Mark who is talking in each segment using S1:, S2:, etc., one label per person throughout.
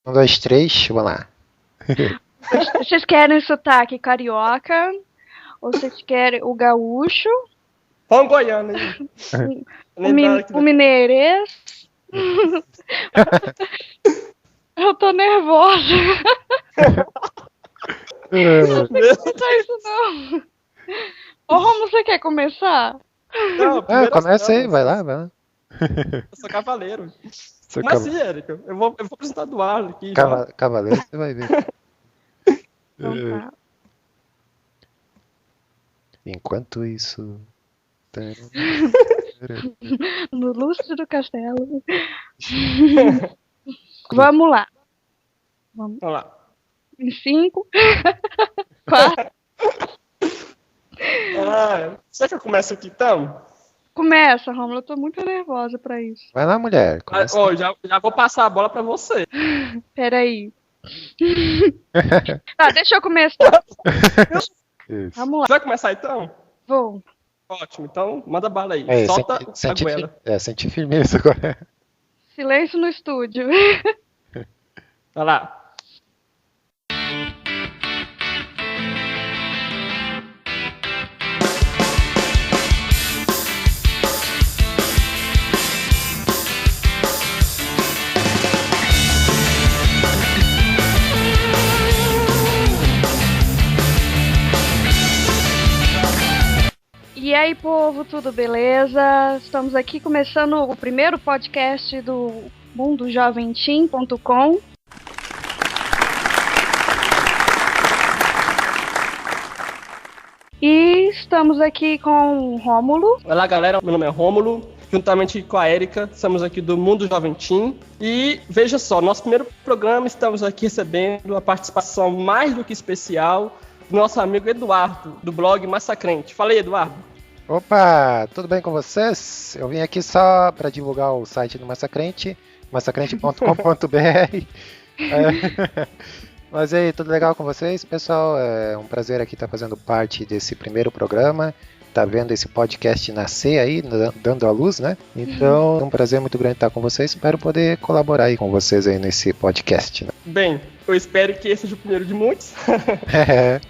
S1: Um, dois, três, vamos lá.
S2: Vocês querem sotaque carioca? Ou vocês querem o gaúcho?
S3: Vamos Goiânia aí.
S2: O mineirês? Eu tô nervosa. Não sei contar isso, não. Ô, Romulo, você quer começar?
S3: Não,
S1: começa aí, vai lá.
S3: Eu sou cavaleiro. Mas sim, Érica, eu vou apresentar o Eduardo aqui.
S1: Cavaleiro, você vai ver.
S2: Então tá.
S1: Enquanto isso...
S2: No lustre do castelo. Vamos lá.
S3: Vamos lá.
S2: Em 5, 4.
S3: Será que eu começo aqui então?
S2: Começa, Romulo. Eu tô muito nervosa pra isso.
S1: Vai lá, mulher.
S3: Já vou passar a bola pra você.
S2: Peraí. Tá, deixa eu começar. Vamos lá.
S3: Você vai começar então?
S2: Vou.
S3: Ótimo, então manda bala aí. Solta a goela.
S1: Senti firmeza agora.
S2: Silêncio no estúdio.
S3: Vai lá.
S2: E aí, povo, tudo beleza? Estamos aqui começando o primeiro podcast do mundojoventim.com. E estamos aqui com o Rômulo.
S3: Olá, galera. Meu nome é Rômulo. Juntamente com a Érica, estamos aqui do Mundo Joventim. E veja só, nosso primeiro programa, estamos aqui recebendo a participação mais do que especial do nosso amigo Eduardo, do blog Massacrente. Fala aí, Eduardo.
S1: Opa, tudo bem com vocês? Eu vim aqui só para divulgar o site do Massacrente, massacrente.com.br. Mas aí, tudo legal com vocês, pessoal? É um prazer aqui estar fazendo parte desse primeiro programa. Tá vendo esse podcast nascer aí, dando a luz, né? Então, é um prazer muito grande estar com vocês. Espero poder colaborar aí com vocês aí nesse podcast, né?
S3: Bem, eu espero que esse seja o primeiro de muitos.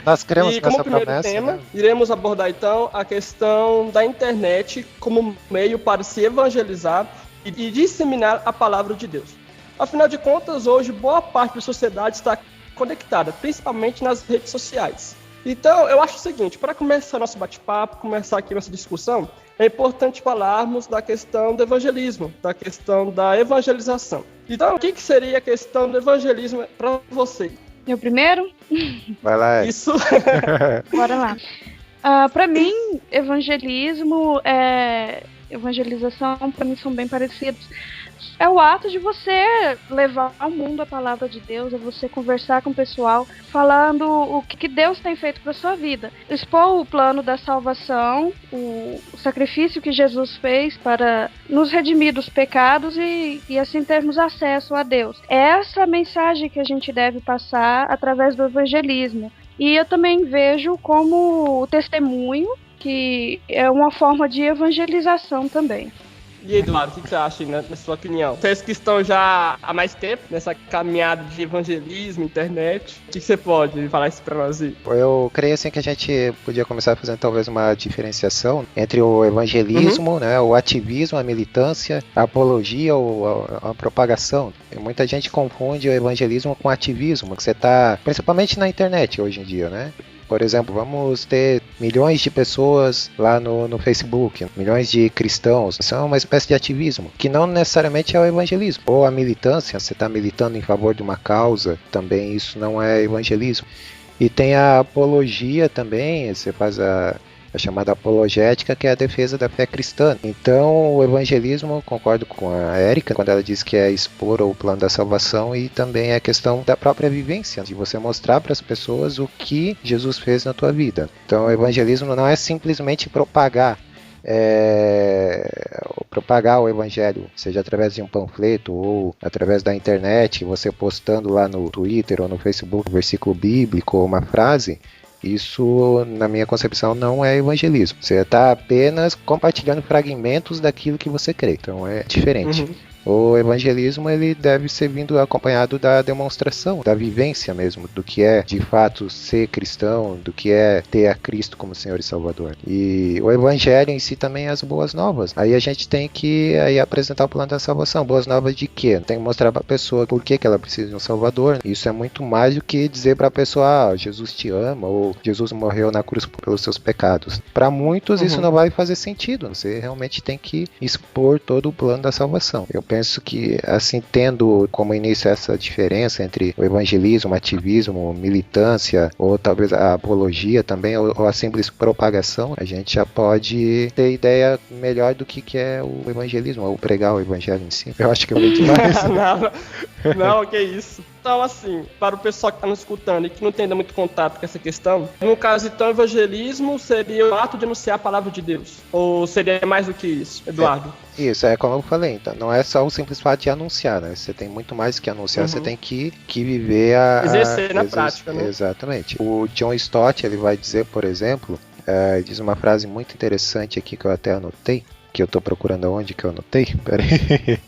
S1: Nós queremos
S3: com essa promessa, tema, né? Iremos abordar então a questão da internet como meio para se evangelizar e disseminar a palavra de Deus. Afinal de contas, hoje boa parte da sociedade está conectada, principalmente nas redes sociais. Então, eu acho o seguinte, para começar nosso bate-papo, começar aqui nossa discussão, é importante falarmos da questão do evangelismo, da questão da evangelização. Então, o que seria a questão do evangelismo para você?
S2: Eu primeiro?
S1: Vai lá.
S3: Isso.
S2: Bora lá. Para mim, evangelização, para mim, são bem parecidos. É o ato de você levar ao mundo a palavra de Deus, é você conversar com o pessoal, falando o que Deus tem feito para sua vida. Expor o plano da salvação, o sacrifício que Jesus fez para nos redimir dos pecados e assim termos acesso a Deus. É essa mensagem que a gente deve passar através do evangelismo. E eu também vejo como o testemunho, que é uma forma de evangelização também.
S3: E Eduardo, o que você acha, né, na sua opinião? Vocês que estão já há mais tempo nessa caminhada de evangelismo, internet, o que você pode falar isso para nós aí?
S1: Eu creio assim que a gente podia começar fazendo talvez uma diferenciação entre o evangelismo, né, o ativismo, a militância, a apologia ou a propagação. Muita gente confunde o evangelismo com ativismo, que você está principalmente na internet hoje em dia, né? Por exemplo, vamos ter milhões de pessoas lá no Facebook, milhões de cristãos. Isso é uma espécie de ativismo, que não necessariamente é o evangelismo. Ou a militância, você está militando em favor de uma causa, também isso não é evangelismo. E tem a apologia também, você faz a chamada apologética, que é a defesa da fé cristã. Então, o evangelismo, concordo com a Érica, quando ela diz que é expor o plano da salvação, e também é a questão da própria vivência, de você mostrar para as pessoas o que Jesus fez na tua vida. Então, o evangelismo não é simplesmente propagar o evangelho, seja através de um panfleto ou através da internet, você postando lá no Twitter ou no Facebook um versículo bíblico ou uma frase. Isso, na minha concepção, não é evangelismo. Você está apenas compartilhando fragmentos daquilo que você crê. Então é diferente. O evangelismo ele deve ser vindo acompanhado da demonstração, da vivência mesmo, do que é de fato ser cristão, do que é ter a Cristo como Senhor e Salvador. E o evangelho em si também é as boas novas. Aí a gente tem que apresentar o plano da salvação. Boas novas de quê? Tem que mostrar para a pessoa por que ela precisa de um Salvador. Isso é muito mais do que dizer para a pessoa, Jesus te ama, ou Jesus morreu na cruz pelos seus pecados. Para muitos isso não vai fazer sentido. Você realmente tem que expor todo o plano da salvação. Eu penso que, assim, tendo como início essa diferença entre o evangelismo, ativismo, militância, ou talvez a apologia também, ou a simples propagação, a gente já pode ter ideia melhor do que é o evangelismo, ou pregar o evangelho em si. Eu acho que eu vou demais.
S3: Não, que isso. Então, assim, para o pessoal que está nos escutando e que não tem ainda muito contato com essa questão, no caso, então, evangelismo seria o ato de anunciar a palavra de Deus? Ou seria mais do que isso, Eduardo?
S1: Isso, é como eu falei, então, não é só o simples fato de anunciar, né? Você tem muito mais que anunciar, você tem que viver
S3: exercer na prática, né?
S1: Exatamente. O John Stott, ele vai dizer, por exemplo, diz uma frase muito interessante aqui que eu até anotei, que eu estou procurando aonde que eu anotei, peraí.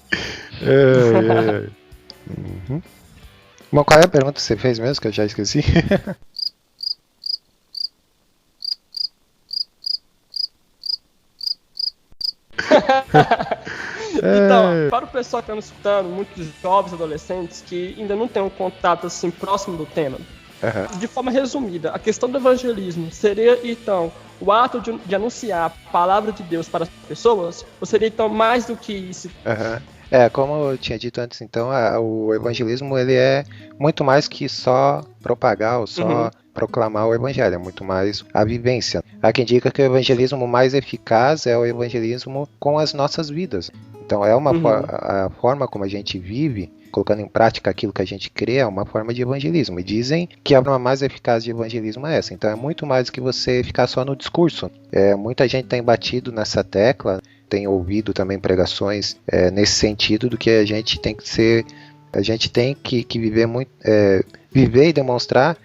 S1: Bom, qual é a pergunta que você fez mesmo, que eu já esqueci?
S3: Então, para o pessoal que está nos escutando, muitos jovens, adolescentes, que ainda não têm um contato assim próximo do tema, de forma resumida, a questão do evangelismo seria, então, o ato de anunciar a palavra de Deus para as pessoas? Ou seria, então, mais do que isso?
S1: Como eu tinha dito antes, então, o evangelismo ele é muito mais que só propagar ou só proclamar o evangelho, é muito mais a vivência. Há quem diga que o evangelismo mais eficaz é o evangelismo com as nossas vidas. Então, é uma a forma como a gente vive, colocando em prática aquilo que a gente crê, é uma forma de evangelismo. E dizem que a forma mais eficaz de evangelismo é essa. Então, é muito mais do que você ficar só no discurso. Muita gente tem batido nessa tecla, tem ouvido também pregações nesse sentido do que a gente tem que ser, a gente tem que viver muito, viver e demonstrar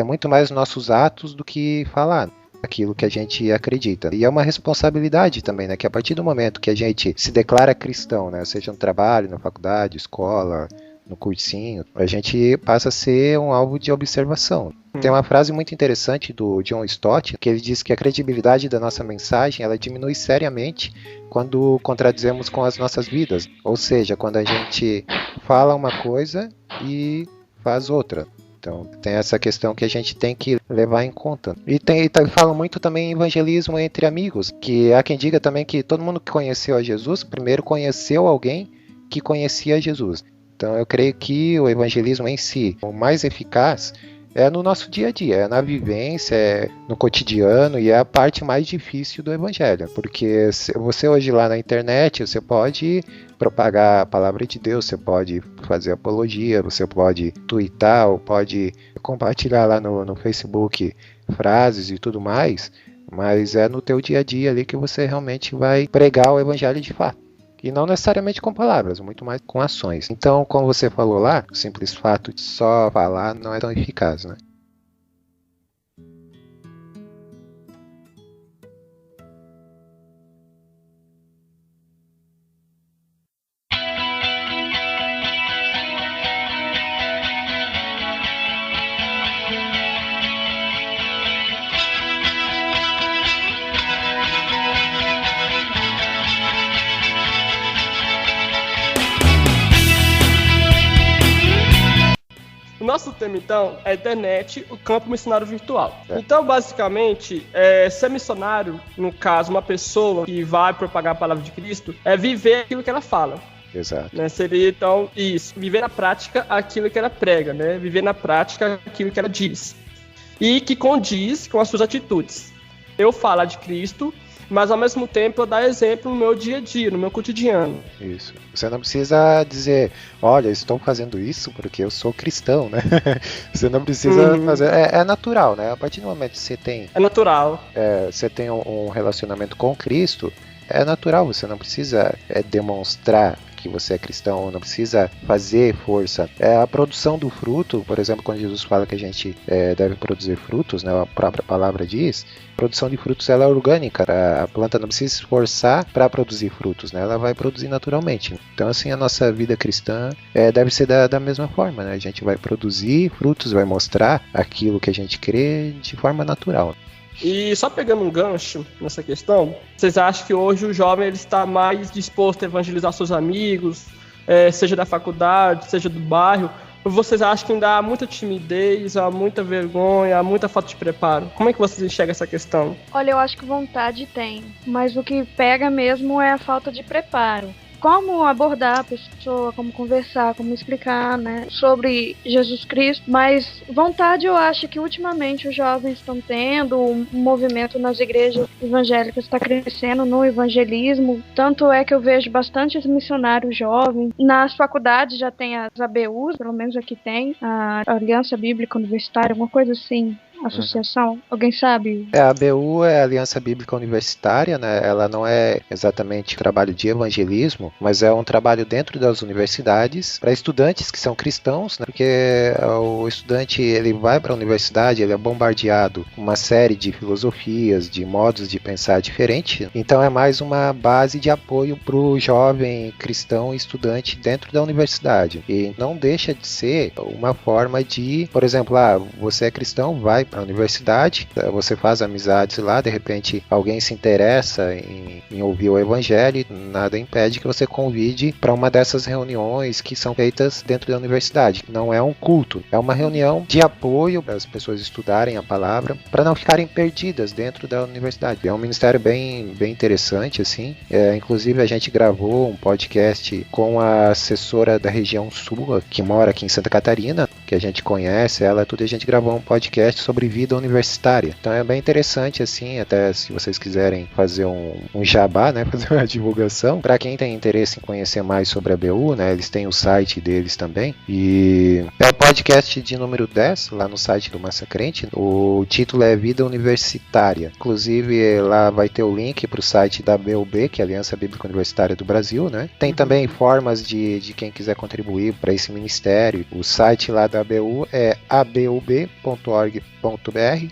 S1: muito mais os nossos atos do que falar aquilo que a gente acredita. E é uma responsabilidade também, né, que a partir do momento que a gente se declara cristão, né, seja no trabalho, na faculdade, escola, no cursinho, a gente passa a ser um alvo de observação. Tem uma frase muito interessante do John Stott, que ele diz que a credibilidade da nossa mensagem ela diminui seriamente quando contradizemos com as nossas vidas. Ou seja, quando a gente fala uma coisa e faz outra. Então, tem essa questão que a gente tem que levar em conta. E falam muito também em evangelismo entre amigos, que há quem diga também que todo mundo que conheceu a Jesus, primeiro conheceu alguém que conhecia Jesus. Então, eu creio que o evangelismo em si, o mais eficaz, é no nosso dia a dia, é na vivência, é no cotidiano e é a parte mais difícil do evangelho. Porque você hoje lá na internet, você pode propagar a palavra de Deus, você pode fazer apologia, você pode twittar ou pode compartilhar lá no Facebook frases e tudo mais, mas é no teu dia a dia ali que você realmente vai pregar o evangelho de fato. E não necessariamente com palavras, muito mais com ações. Então, como você falou lá, o simples fato de só falar não é tão eficaz, né?
S3: O nosso tema, então, é a internet, o campo missionário virtual. Então, basicamente, ser missionário, no caso, uma pessoa que vai propagar a palavra de Cristo, é viver aquilo que ela fala.
S1: Exato.
S3: Né? Seria, então, isso. Viver na prática aquilo que ela prega, né? Viver na prática aquilo que ela diz. E que condiz com as suas atitudes. Eu falar de Cristo, mas ao mesmo tempo eu dar exemplo no meu dia a dia, no meu cotidiano.
S1: Isso. Você não precisa dizer, olha, estou fazendo isso porque eu sou cristão, né? Você não precisa fazer. É natural, né? A partir do momento que você tem.
S3: É natural.
S1: Você tem um relacionamento com Cristo, é natural, você não precisa demonstrar que você é cristão, não precisa fazer força. A produção do fruto, por exemplo, quando Jesus fala que a gente deve produzir frutos, né, a própria palavra diz, a produção de frutos ela é orgânica, a planta não precisa se esforçar para produzir frutos, né, ela vai produzir naturalmente. Então, assim, a nossa vida cristã deve ser da mesma forma, né, a gente vai produzir frutos, vai mostrar aquilo que a gente crê de forma natural.
S3: E só pegando um gancho nessa questão, vocês acham que hoje o jovem ele está mais disposto a evangelizar seus amigos, seja da faculdade, seja do bairro, ou vocês acham que ainda há muita timidez, há muita vergonha, há muita falta de preparo? Como é que vocês enxergam essa questão?
S2: Olha, eu acho que vontade tem, mas o que pega mesmo é a falta de preparo. Como abordar a pessoa, como conversar, como explicar, né, sobre Jesus Cristo, mas vontade eu acho que ultimamente os jovens estão tendo, um movimento nas igrejas evangélicas está crescendo no evangelismo, tanto é que eu vejo bastantes missionários jovens, nas faculdades já tem as ABUs, pelo menos aqui tem, a Aliança Bíblica Universitária, alguma coisa assim. Associação? Alguém sabe?
S1: A ABU é a Aliança Bíblica Universitária, né? Ela não é exatamente trabalho de evangelismo, mas é um trabalho dentro das universidades para estudantes que são cristãos, né? Porque o estudante ele vai para a universidade, ele é bombardeado com uma série de filosofias, de modos de pensar diferentes. Então é mais uma base de apoio para o jovem cristão estudante dentro da universidade. E não deixa de ser uma forma de, por exemplo, você é cristão, vai para a universidade, você faz amizades lá, de repente alguém se interessa em ouvir o evangelho, nada impede que você convide para uma dessas reuniões que são feitas dentro da universidade. Não é um culto, é uma reunião de apoio para as pessoas estudarem a palavra, para não ficarem perdidas dentro da universidade. É um ministério bem interessante, assim. Inclusive a gente gravou um podcast com a assessora da região sul, que mora aqui em Santa Catarina, que a gente conhece ela, tudo, e a gente gravou um podcast sobre vida universitária. Então é bem interessante, assim, até se vocês quiserem fazer um jabá, né, fazer uma divulgação. Para quem tem interesse em conhecer mais sobre a ABU, né, eles têm o site deles também. E é o podcast de número 10, lá no site do Massa Crente. O título é Vida Universitária. Inclusive, lá vai ter o link para o site da ABUB, que é a Aliança Bíblica Universitária do Brasil, né? Tem também formas de quem quiser contribuir para esse ministério. O site lá da ABU é abub.org.br.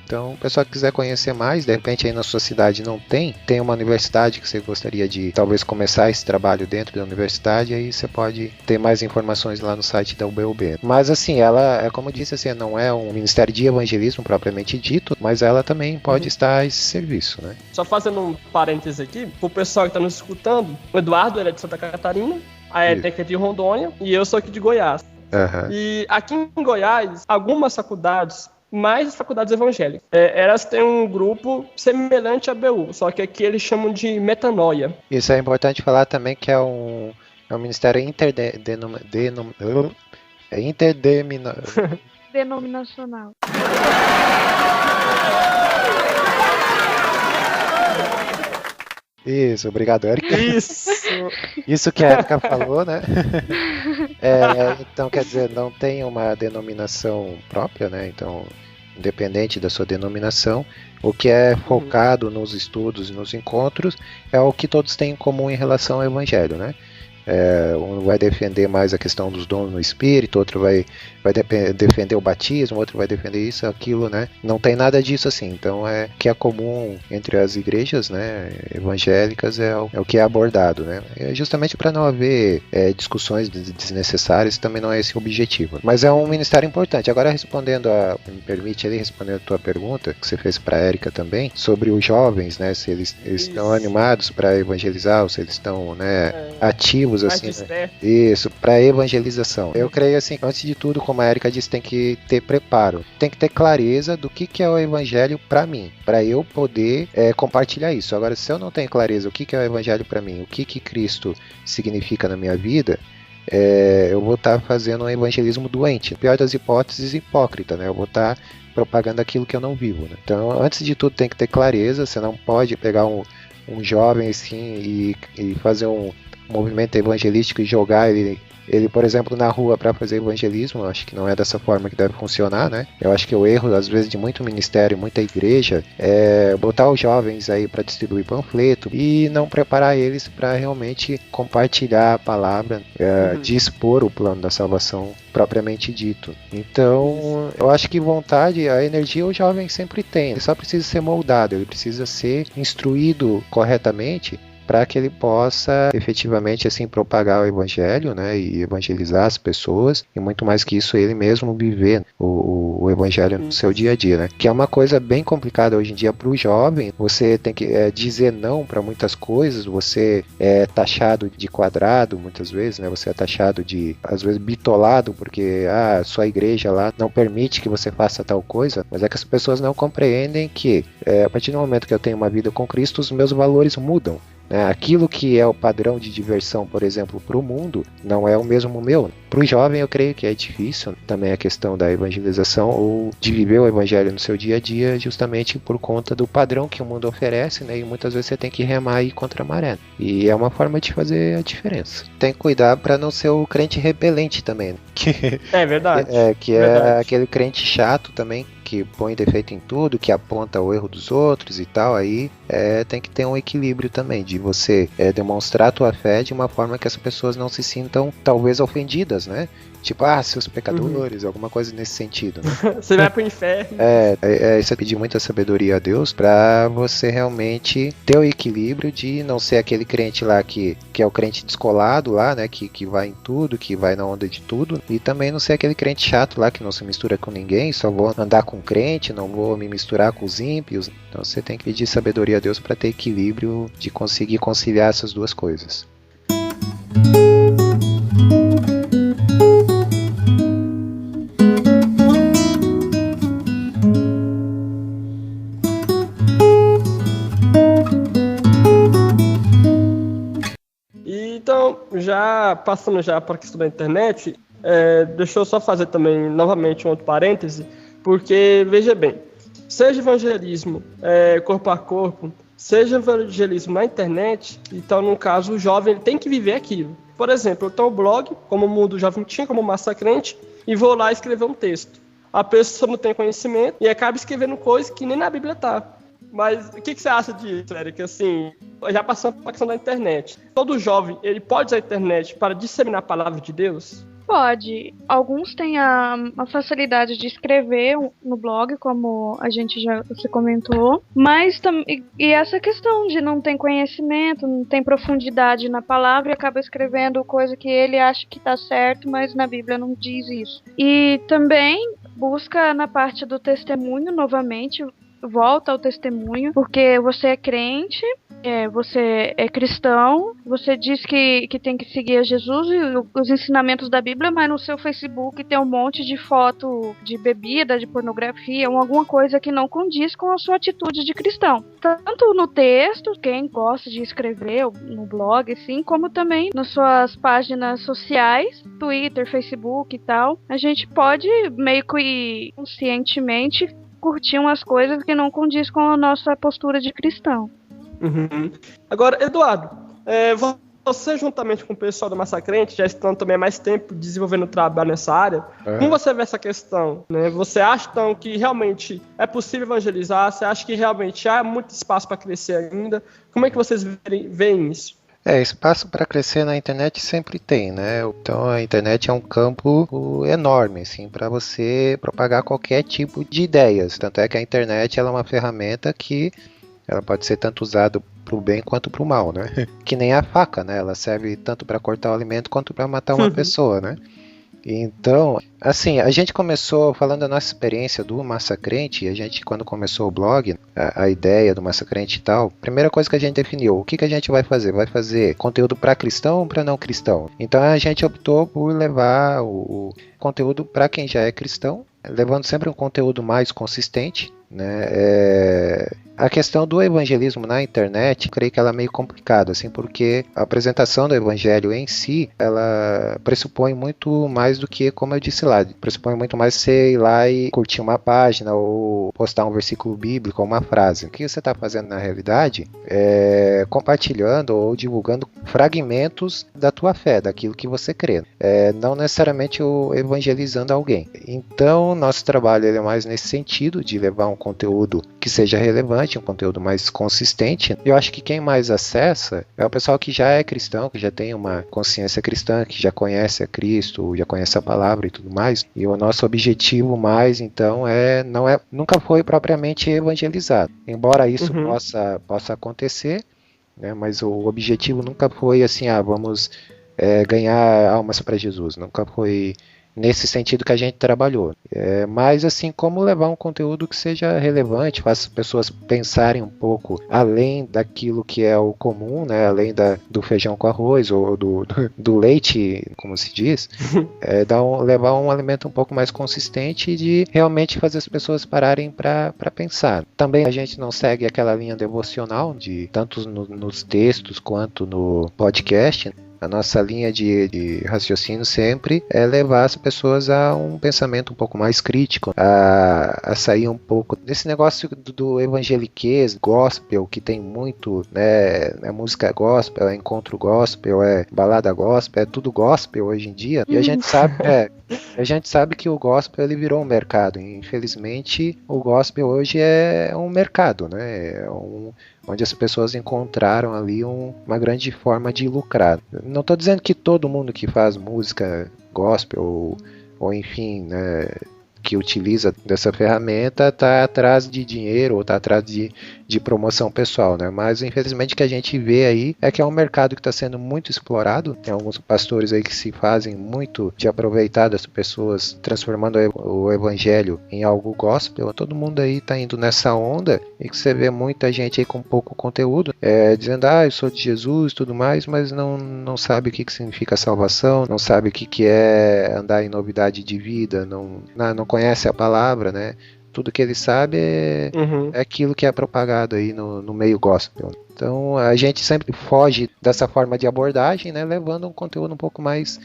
S1: Então, o pessoal que quiser conhecer mais, de repente aí na sua cidade não tem uma universidade que você gostaria de talvez começar esse trabalho dentro da universidade, aí você pode ter mais informações lá no site da UBUB. Mas assim, ela, como eu disse, assim, não é um ministério de evangelismo propriamente dito, mas ela também pode estar a esse serviço, né?
S3: Só fazendo um parêntese aqui, pro pessoal que está nos escutando, o Eduardo ele é de Santa Catarina, a Érica é de Rondônia e eu sou aqui de Goiás. E aqui em Goiás, algumas faculdades, mais as faculdades evangélicas, elas têm um grupo semelhante à BU, só que aqui eles chamam de metanoia.
S1: Isso é importante falar também, que é um ministério
S2: Denominacional.
S1: Isso, obrigado, Érica. Isso que a Érica falou, né? Então, quer dizer, não tem uma denominação própria, né? Então, independente da sua denominação, o que é focado nos estudos e nos encontros é o que todos têm em comum em relação ao Evangelho, né? Um vai defender mais a questão dos dons no Espírito, outro vai defender o batismo, outro vai defender isso, aquilo, né? Não tem nada disso assim. Então, que é comum entre as igrejas, né, evangélicas, é o que é abordado, né? Justamente para não haver discussões desnecessárias, também não é esse o objetivo. Mas é um ministério importante. Agora, me permite ali responder a tua pergunta, que você fez para a Érica também, sobre os jovens, né? Se eles estão animados para evangelizar, ou se eles estão, né, ativos, assim, né? Isso, para evangelização. Eu creio, assim, antes de tudo, como a Érica disse, tem que ter preparo, tem que ter clareza do que é o evangelho para mim, para eu poder compartilhar isso. Agora, se eu não tenho clareza o que é o evangelho para mim, o que Cristo significa na minha vida, eu vou estar fazendo um evangelismo doente, pior das hipóteses, hipócrita, né? Eu vou estar propagando aquilo que eu não vivo, né? Então, antes de tudo, tem que ter clareza. Você não pode pegar um jovem assim e fazer um movimento evangelístico e jogar ele ele, por exemplo, na rua para fazer evangelismo, eu acho que não é dessa forma que deve funcionar, né? Eu acho que o erro, às vezes, de muito ministério, muita igreja, é botar os jovens aí para distribuir panfleto e não preparar eles para realmente compartilhar a palavra, de expor o plano da salvação propriamente dito. Então, eu acho que vontade, a energia o jovem sempre tem, ele só precisa ser moldado, ele precisa ser instruído corretamente para que ele possa efetivamente assim propagar o evangelho, né, e evangelizar as pessoas, e muito mais que isso, ele mesmo viver o evangelho no seu dia a dia, né, que é uma coisa bem complicada hoje em dia para o jovem. Você tem que dizer não para muitas coisas, você é taxado de quadrado muitas vezes, né, você é taxado de, às vezes, bitolado, porque sua igreja lá não permite que você faça tal coisa, mas é que as pessoas não compreendem que a partir do momento que eu tenho uma vida com Cristo, os meus valores mudam. Aquilo que é o padrão de diversão, por exemplo, para o mundo, não é o mesmo meu. Para o jovem, eu creio que é difícil também a questão da evangelização ou de viver o evangelho no seu dia a dia, justamente por conta do padrão que o mundo oferece, né? E muitas vezes você tem que remar aí contra a maré. E é uma forma de fazer a diferença. Tem que cuidar para não ser o crente repelente também, né?
S3: É verdade.
S1: Que é aquele crente chato também, que põe defeito em tudo, que aponta o erro dos outros e tal. Aí tem que ter um equilíbrio também, de você demonstrar a tua fé de uma forma que as pessoas não se sintam talvez ofendidas, né? Tipo, seus pecadores, alguma coisa nesse sentido, né?
S3: Você vai pro inferno.
S1: Isso é pedir muita sabedoria a Deus pra você realmente ter o equilíbrio de não ser aquele crente lá que é o crente descolado lá, né? Que vai em tudo, que vai na onda de tudo. E também não ser aquele crente chato lá que não se mistura com ninguém, só vou andar com crente, não vou me misturar com os ímpios. Então você tem que pedir sabedoria a Deus pra ter equilíbrio de conseguir conciliar essas duas coisas.
S3: Então, já passando para a questão da internet, deixa eu só fazer também novamente um outro parêntese, porque, veja bem, seja evangelismo corpo a corpo, seja evangelismo na internet, então, no caso, o jovem ele tem que viver aquilo. Por exemplo, eu tenho um blog, como o Mundo Jovem tinha, como Massacrente, e vou lá escrever um texto. A pessoa não tem conhecimento e acaba escrevendo coisas que nem na Bíblia tá. Mas o que você acha disso, Eric? Assim, já passando para a questão da internet. Todo jovem, ele pode usar a internet para disseminar a palavra de Deus?
S2: Pode. Alguns têm a facilidade de escrever no blog, como a gente você comentou. Mas e essa questão de não ter conhecimento, não tem profundidade na palavra e acaba escrevendo coisa que ele acha que está certo, mas na Bíblia não diz isso. E também busca na parte do testemunho novamente. Volta ao testemunho, porque você é crente, você é cristão, você diz que tem que seguir a Jesus e os ensinamentos da Bíblia, mas no seu Facebook tem um monte de foto de bebida, de pornografia, alguma coisa que não condiz com a sua atitude de cristão. Tanto no texto, quem gosta de escrever no blog, assim, como também nas suas páginas sociais, Twitter, Facebook e tal, a gente pode meio que conscientemente curtir umas coisas que não condiz com a nossa postura de cristão.
S3: Uhum. Agora, Eduardo, você juntamente com o pessoal do Massacrente já estão também há mais tempo desenvolvendo trabalho nessa área. Como você vê essa questão? Né? Você acha então que realmente é possível evangelizar? Você acha que realmente há muito espaço para crescer ainda? Como é que vocês veem isso?
S1: Espaço para crescer na internet sempre tem, né? Então a internet é um campo enorme, assim, para você propagar qualquer tipo de ideias. Tanto é que a internet ela é uma ferramenta que ela pode ser tanto usada para o bem quanto para o mal, né? Que nem a faca, né? Ela serve tanto para cortar o alimento quanto para matar uma pessoa, né? Então, assim, a gente começou falando da nossa experiência do Massacrente, a gente quando começou o blog, a ideia do Massacrente e tal, primeira coisa que a gente definiu, o que a gente vai fazer? Vai fazer conteúdo para cristão ou para não cristão? Então a gente optou por levar o conteúdo para quem já é cristão, levando sempre um conteúdo mais consistente, né? A questão do evangelismo na internet, eu creio que ela é meio complicada, assim, porque a apresentação do evangelho em si, ela pressupõe muito mais do que, como eu disse lá, pressupõe muito mais você ir lá e curtir uma página ou postar um versículo bíblico ou uma frase. O que você está fazendo na realidade é compartilhando ou divulgando fragmentos da tua fé, daquilo que você crê. Não necessariamente evangelizando alguém. Então, nosso trabalho é mais nesse sentido, de levar um conteúdo que seja relevante, um conteúdo mais consistente. Eu acho que quem mais acessa é o pessoal que já é cristão, que já tem uma consciência cristã, que já conhece a Cristo, já conhece a palavra e tudo mais. E o nosso objetivo mais, então, nunca foi propriamente evangelizar. Embora isso possa acontecer, né, mas o objetivo nunca foi assim, vamos ganhar almas para Jesus. Nunca foi nesse sentido que a gente trabalhou. Mas assim, como levar um conteúdo que seja relevante, faça as pessoas pensarem um pouco além daquilo que é o comum, né? Além do feijão com arroz ou do leite, como se diz, levar um alimento um pouco mais consistente e de realmente fazer as pessoas pararem para pensar. Também a gente não segue aquela linha devocional, tanto nos textos quanto no podcast. A nossa linha de raciocínio sempre é levar as pessoas a um pensamento um pouco mais crítico, a sair um pouco desse negócio do evangeliquez, gospel, que tem muito, né? É música gospel, é encontro gospel, é balada gospel, é tudo gospel hoje em dia. E a gente sabe que o gospel ele virou um mercado. Infelizmente, o gospel hoje é um mercado, né? Onde as pessoas encontraram ali uma grande forma de lucrar. Não estou dizendo que todo mundo que faz música gospel ou enfim, né, que utiliza dessa ferramenta está atrás de dinheiro ou está atrás de promoção pessoal, né? Mas infelizmente o que a gente vê aí é que é um mercado que está sendo muito explorado. Tem alguns pastores aí que se fazem muito de aproveitar das pessoas, transformando o evangelho em algo gospel. Todo mundo aí está indo nessa onda e que você vê muita gente aí com pouco conteúdo, dizendo, eu sou de Jesus e tudo mais, mas não sabe o que significa salvação, não sabe o que é andar em novidade de vida, não conhece a palavra, né? Tudo que ele sabe é aquilo que é propagado aí no meio gospel. Então a gente sempre foge dessa forma de abordagem, né? Levando um conteúdo um pouco mais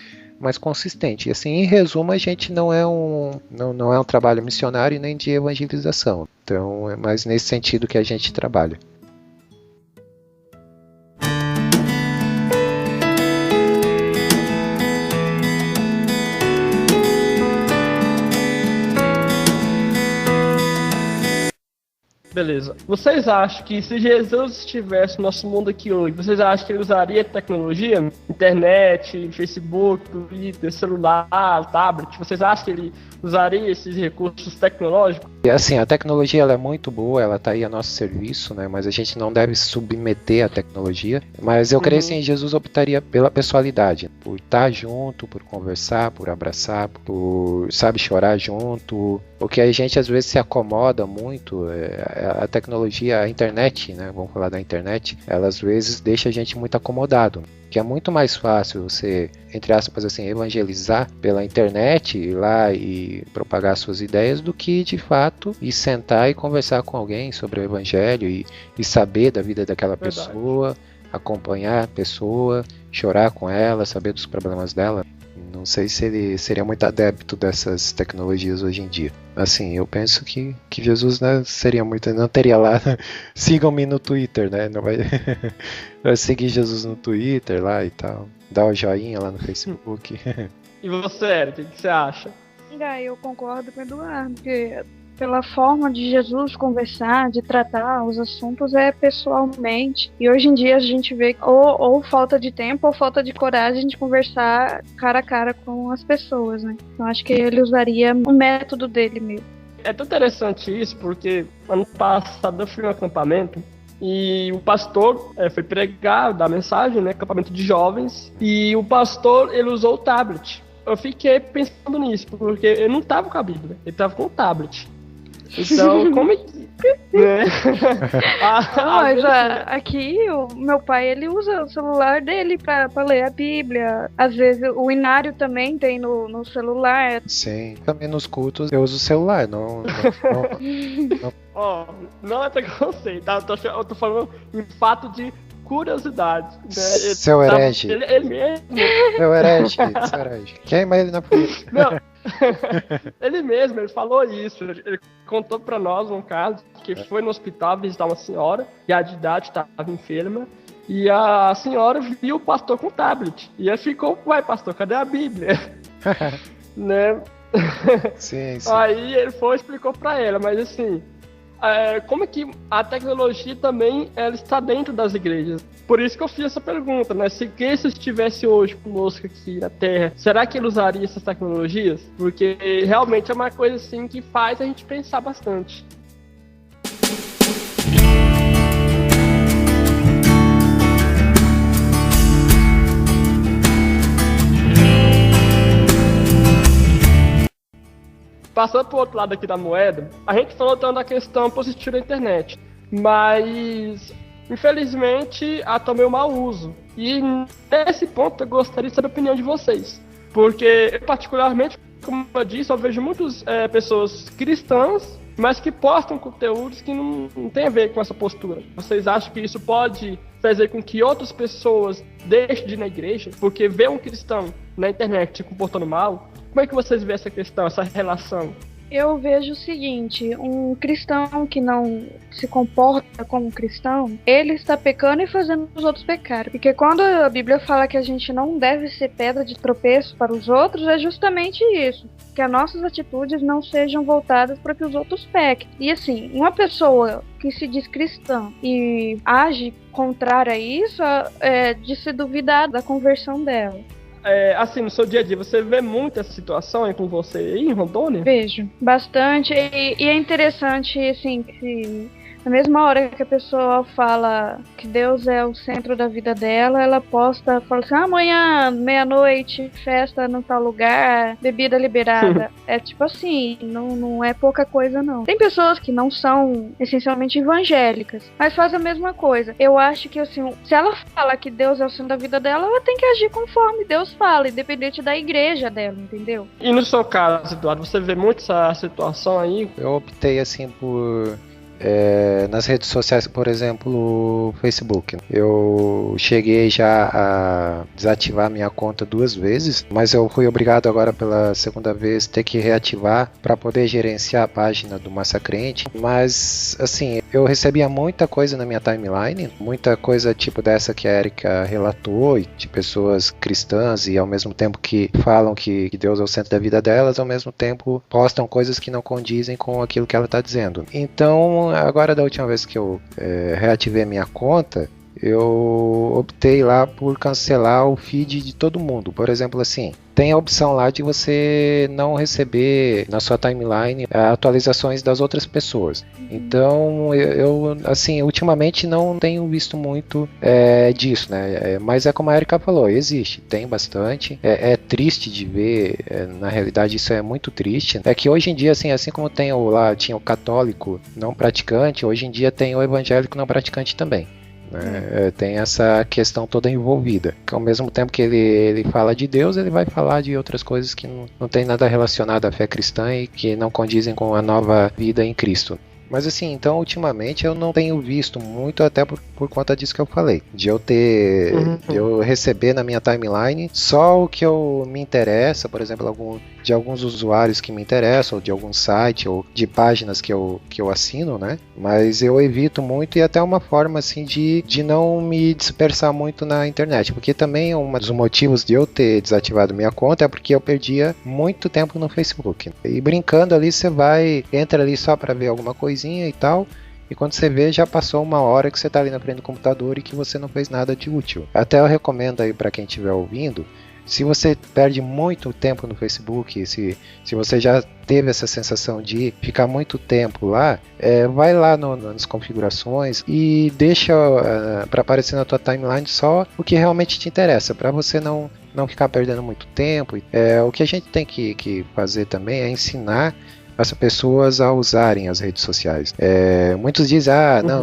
S1: consistente. E assim, em resumo, a gente não é um trabalho missionário nem de evangelização. Então é mais nesse sentido que a gente trabalha.
S3: Beleza. Vocês acham que se Jesus estivesse no nosso mundo aqui hoje, vocês acham que ele usaria tecnologia? Internet, Facebook, Twitter, celular, tablet? Vocês acham que ele usaria esses recursos tecnológicos?
S1: E assim, a tecnologia ela é muito boa, ela está aí a nosso serviço, né? Mas a gente não deve se submeter à tecnologia. Mas eu creio que Jesus optaria pela pessoalidade, por estar junto, por conversar, por abraçar, por, chorar junto. Porque a gente às vezes se acomoda muito, a tecnologia, a internet, né? Vamos falar da internet, ela às vezes deixa a gente muito acomodado. Que é muito mais fácil você, entre aspas assim, evangelizar pela internet, ir lá e propagar suas ideias, do que de fato ir sentar e conversar com alguém sobre o evangelho e saber da vida daquela pessoa, acompanhar a pessoa, chorar com ela, saber dos problemas dela. Não sei se ele seria muito adepto dessas tecnologias hoje em dia. Assim, eu penso que Jesus, né, não teria lá, sigam-me no Twitter, né? Não vai seguir Jesus no Twitter lá e tal, dar o joinha lá no Facebook.
S3: E você, Eric, o que você acha?
S2: Eu concordo com o Eduardo, porque pela forma de Jesus conversar, de tratar os assuntos pessoalmente. E hoje em dia a gente vê ou falta de tempo ou falta de coragem de conversar cara a cara com as pessoas, né? Então acho que ele usaria o método dele mesmo.
S3: É tão interessante isso, porque ano passado eu fui em um acampamento e o pastor foi pregar, dar mensagem, né? Acampamento de jovens, e o pastor ele usou o tablet. Eu fiquei pensando nisso, porque ele não estava com a Bíblia, ele estava com o tablet. Então, como é que... Né?
S2: Aqui o meu pai, ele usa o celular dele pra ler a Bíblia. Às vezes o Inário também tem no celular.
S1: Sim, também nos cultos eu uso o celular, não.
S3: Não é preconceito, tá? Eu tô falando em fato de curiosidade. Né?
S1: Seu herege.
S3: Ele mesmo.
S1: Seu herege. Queima ele na polícia.
S3: Não. Ele falou isso. Ele contou pra nós um caso que foi no hospital visitar uma senhora, que a de idade estava enferma, e a senhora viu o pastor com o tablet. E ele ficou, ué, pastor, cadê a Bíblia? Né?
S1: Sim.
S3: Aí ele foi e explicou pra ela, mas assim, como é que a tecnologia também ela está dentro das igrejas? Por isso que eu fiz essa pergunta, né? Se Cristo estivesse hoje conosco aqui na Terra, será que ele usaria essas tecnologias? Porque realmente é uma coisa assim que faz a gente pensar bastante. Passando para o outro lado aqui da moeda, a gente falou tanto da questão positiva da internet, mas infelizmente a tomei o mau uso. E nesse ponto eu gostaria de saber a opinião de vocês, porque eu, particularmente, como eu disse, eu vejo muitas pessoas cristãs, mas que postam conteúdos que não tem a ver com essa postura. Vocês acham que isso pode fazer com que outras pessoas deixem de ir na igreja porque vê um cristão na internet se comportando mal? Como é que vocês veem essa questão, essa relação?
S2: Eu vejo o seguinte, um cristão que não se comporta como cristão, ele está pecando e fazendo os outros pecarem. Porque quando a Bíblia fala que a gente não deve ser pedra de tropeço para os outros, é justamente isso. Que as nossas atitudes não sejam voltadas para que os outros pequem. E assim, uma pessoa que se diz cristã e age contrária a isso, é de se duvidar da conversão dela.
S3: Assim, no seu dia a dia, você vê muito essa situação aí com você aí em Rondônia?
S2: Vejo, bastante. E é interessante, assim, que na mesma hora que a pessoa fala que Deus é o centro da vida dela, ela posta, fala assim, amanhã, meia-noite, festa no tal lugar, bebida liberada. É tipo assim, não é pouca coisa não. Tem pessoas que não são essencialmente evangélicas, mas fazem a mesma coisa. Eu acho que assim, se ela fala que Deus é o centro da vida dela, ela tem que agir conforme Deus fala, independente da igreja dela, entendeu?
S3: E no seu caso, Eduardo, você vê muito essa situação aí?
S1: Eu optei assim por... nas redes sociais, por exemplo, o Facebook. Eu cheguei já a desativar minha conta 2 vezes, mas eu fui obrigado agora pela segunda vez ter que reativar para poder gerenciar a página do Massacrente. Mas assim, eu recebia muita coisa na minha timeline, muita coisa tipo dessa que a Erika relatou, de pessoas cristãs e ao mesmo tempo que falam que Deus é o centro da vida delas, ao mesmo tempo postam coisas que não condizem com aquilo que ela está dizendo. Então, agora da última vez que eu reativei a minha conta, eu optei lá por cancelar o feed de todo mundo. Por exemplo, assim, tem a opção lá de você não receber na sua timeline atualizações das outras pessoas. Então, eu assim, ultimamente não tenho visto muito disso, né? Mas é como a Erika falou, existe, tem bastante. É triste de ver, na realidade isso é muito triste. É que hoje em dia, assim como tinha o católico não praticante, hoje em dia tem o evangélico não praticante também. Tem essa questão toda envolvida, que ao mesmo tempo que ele fala de Deus, ele vai falar de outras coisas que não tem nada relacionado à fé cristã e que não condizem com a nova vida em Cristo. Mas assim, então ultimamente eu não tenho visto muito, até por conta disso que eu falei, de eu receber na minha timeline só o que me interessa, por exemplo, de alguns usuários que me interessam, ou de algum site, ou de páginas que eu assino, né? Mas eu evito muito, e até uma forma assim de não me dispersar muito na internet, porque também um dos motivos de eu ter desativado minha conta é porque eu perdia muito tempo no Facebook. E brincando ali, você entra ali só para ver alguma coisinha e tal, e quando você vê, já passou 1 hora que você está ali na frente do computador e que você não fez nada de útil. Até eu recomendo aí para quem estiver ouvindo, se você perde muito tempo no Facebook, se você já teve essa sensação de ficar muito tempo lá, vai lá nas configurações e deixa para aparecer na tua timeline só o que realmente te interessa, para você não ficar perdendo muito tempo. O que a gente tem que fazer também é ensinar as pessoas a usarem as redes sociais. Muitos dizem,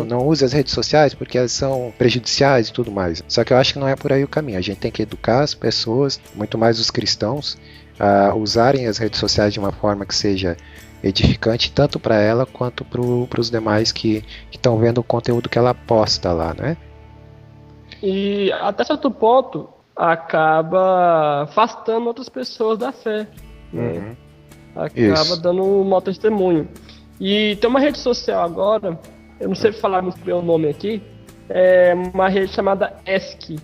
S1: não use as redes sociais porque elas são prejudiciais e tudo mais. Só que eu acho que não é por aí o caminho. A gente tem que educar as pessoas, muito mais os cristãos, a usarem as redes sociais de uma forma que seja edificante tanto para ela quanto para os demais que estão vendo o conteúdo que ela posta lá, né?
S3: E até certo ponto acaba afastando outras pessoas da fé, né? Acaba dando um mau testemunho. E tem uma rede social agora, eu não sei falar muito bem o nome aqui, é uma rede chamada ESC.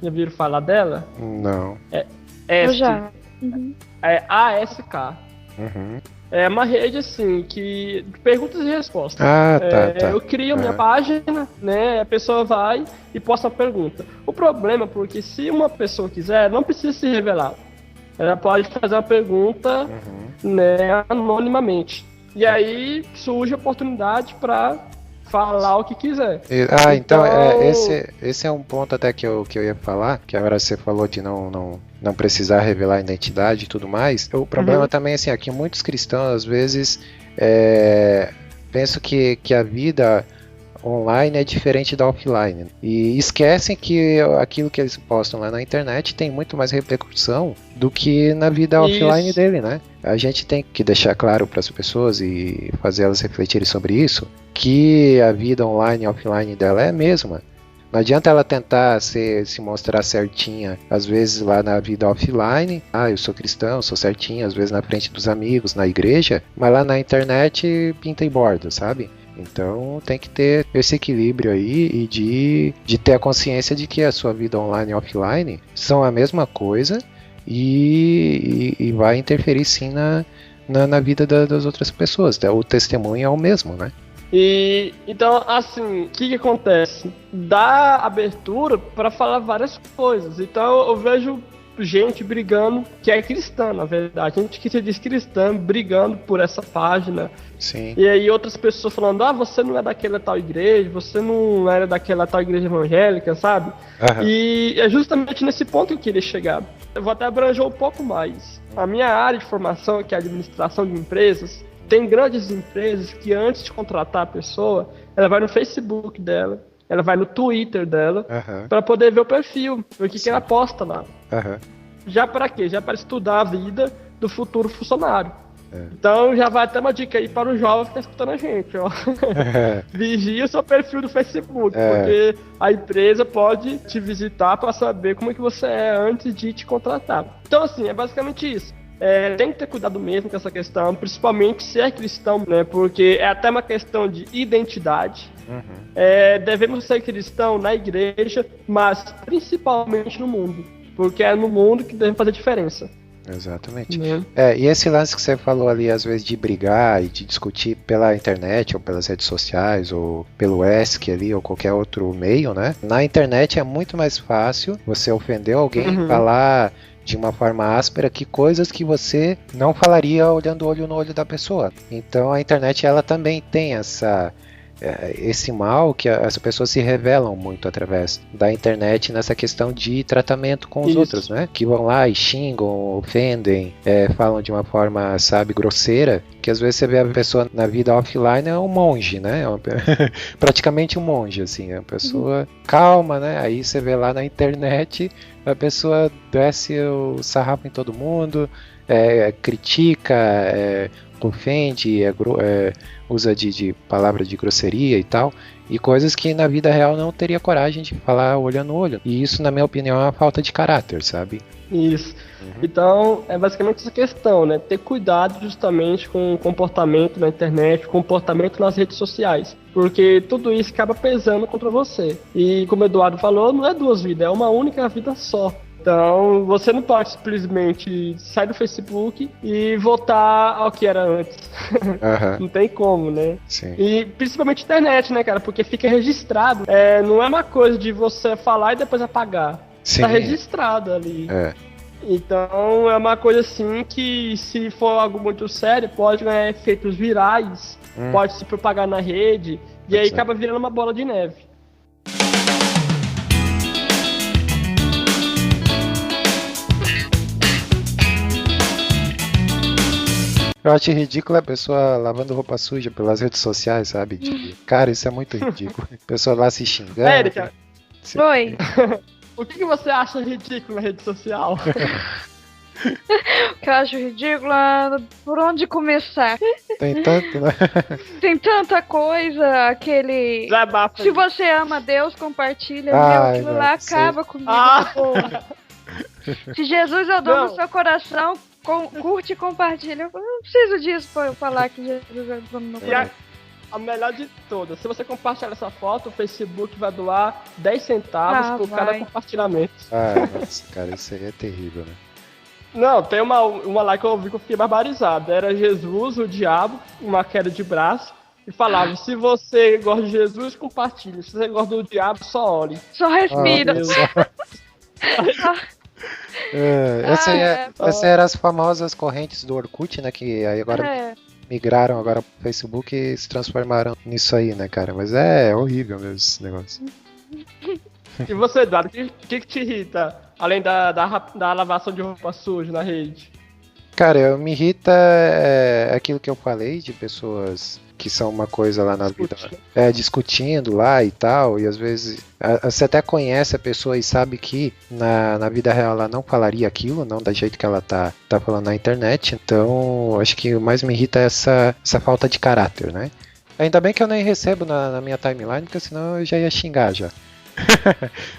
S3: Já viram falar dela?
S1: Não.
S2: Eu já.
S3: É ASK. É uma rede assim que perguntas e respostas.
S1: Tá.
S3: Eu crio minha página, né? A pessoa vai e posta a pergunta. O problema é porque se uma pessoa quiser, não precisa se revelar. Ela pode fazer uma pergunta, né, anonimamente. E aí surge a oportunidade para falar o que quiser.
S1: Então esse é um ponto até que eu ia falar, que agora você falou de não precisar revelar a identidade e tudo mais. O problema também assim, é que muitos cristãos às vezes pensam que a vida online é diferente da offline e esquecem que aquilo que eles postam lá na internet tem muito mais repercussão do que na vida offline dele, né? A gente tem que deixar claro para as pessoas e fazer elas refletirem sobre isso, que a vida online e offline dela é a mesma. Não adianta ela tentar se mostrar certinha, às vezes lá na vida offline, eu sou cristão, sou certinho, às vezes na frente dos amigos, na igreja, mas lá na internet pinta e borda, sabe? Então tem que ter esse equilíbrio aí e de ter a consciência de que a sua vida online e offline são a mesma coisa e vai interferir sim na vida das outras pessoas. O testemunho é o mesmo, né?
S3: E então, assim, o que acontece? Dá abertura para falar várias coisas. Então eu vejo gente brigando, que é cristã, na verdade, gente que se diz cristã, brigando por essa página.
S1: Sim.
S3: E aí outras pessoas falando, você não é daquela tal igreja, você não era daquela tal igreja evangélica, sabe? E é justamente nesse ponto que eu queria chegar. Eu vou até abranger um pouco mais. A minha área de formação, que é a administração de empresas, tem grandes empresas que antes de contratar a pessoa, ela vai no Facebook dela, ela vai no Twitter dela, para poder ver o perfil, ver o que ela posta lá. Já para quê? Já para estudar a vida do futuro funcionário. Então já vai até uma dica aí para o jovem que está escutando a gente, ó. Vigia o seu perfil do Facebook, porque a empresa pode te visitar para saber como é que você é antes de te contratar. Então assim, é basicamente isso. Tem que ter cuidado mesmo com essa questão, principalmente se é cristão, né? Porque é até uma questão de identidade. Devemos ser cristão na igreja, mas principalmente no mundo, porque é no mundo que devemos fazer diferença.
S1: Exatamente. E esse lance que você falou ali, às vezes de brigar e de discutir pela internet ou pelas redes sociais ou pelo ESC ali ou qualquer outro meio, né? Na internet é muito mais fácil você ofender alguém, falar de uma forma áspera que coisas que você não falaria olhando olho no olho da pessoa. Então a internet ela também tem esse mal que as pessoas se revelam muito através da internet nessa questão de tratamento com os outros, né? Que vão lá e xingam, ofendem, falam de uma forma, sabe, grosseira, que às vezes você vê a pessoa na vida offline é um monge, né? Praticamente um monge, assim, é uma pessoa calma, né? Aí você vê lá na internet a pessoa desce o sarrafo em todo mundo, critica, ofende, usa de palavra de grosseria e tal, e coisas que na vida real não teria coragem de falar olho no olho. E isso, na minha opinião, é uma falta de caráter, sabe?
S3: Isso. Então, é basicamente essa questão, né? Ter cuidado justamente com o comportamento na internet, comportamento nas redes sociais. Porque tudo isso acaba pesando contra você. E como o Eduardo falou, não é duas vidas, é uma única vida só. Então, você não pode simplesmente sair do Facebook e voltar ao que era antes. Não tem como, né?
S1: Sim.
S3: E principalmente internet, né, cara? Porque fica registrado. Não é uma coisa de você falar e depois apagar.
S1: Sim.
S3: Tá registrado ali. Então, é uma coisa assim que, se for algo muito sério, pode ganhar efeitos virais, pode se propagar na rede, e aí acaba virando uma bola de neve.
S1: Eu acho ridículo a pessoa lavando roupa suja pelas redes sociais, sabe? Tipo, cara, isso é muito ridículo. A pessoa lá se xingando.
S3: Érica,
S2: Oi.
S3: o que você acha ridículo na rede social?
S2: O que eu acho ridículo, por onde começar?
S1: Tem tanto, né?
S2: Tem tanta coisa, aquele...
S3: Desabafa
S2: Se
S3: aí.
S2: você ama Deus, compartilha,
S1: Ai,
S2: aquilo
S1: não,
S2: lá
S1: sei.
S2: acaba comigo. Pô. Se Jesus é o dono do seu coração, curte e compartilha. Eu não preciso disso pra eu falar que Jesus é o dono do meu
S3: E
S2: coração.
S3: a melhor de todas, se você compartilhar essa foto, o Facebook vai doar 10 centavos por cada
S2: vai.
S3: compartilhamento.
S1: Ah, nossa, cara, isso aí é terrível, né?
S3: Não, tem uma lá que eu vi que eu fiquei barbarizado. Era Jesus, o diabo, uma queda de braço, e falava, se você gosta de Jesus, compartilhe. Se você gosta do diabo, só ore.
S2: Só respira.
S1: Essa era as famosas correntes do Orkut, né? Que aí agora
S2: É.
S1: migraram agora pro Facebook e se transformaram nisso aí, né, cara? Mas é horrível mesmo esse negócio.
S3: E você, Eduardo, o que te irrita, além da lavação de roupa suja na rede?
S1: Cara, me irrita aquilo que eu falei de pessoas que são uma coisa lá na vida, discutindo lá e tal, e às vezes você até conhece a pessoa e sabe que na vida real ela não falaria aquilo, não da jeito que ela tá falando na internet, então acho que o mais me irrita é essa falta de caráter, né? Ainda bem que eu nem recebo na minha timeline, porque senão eu já ia xingar já.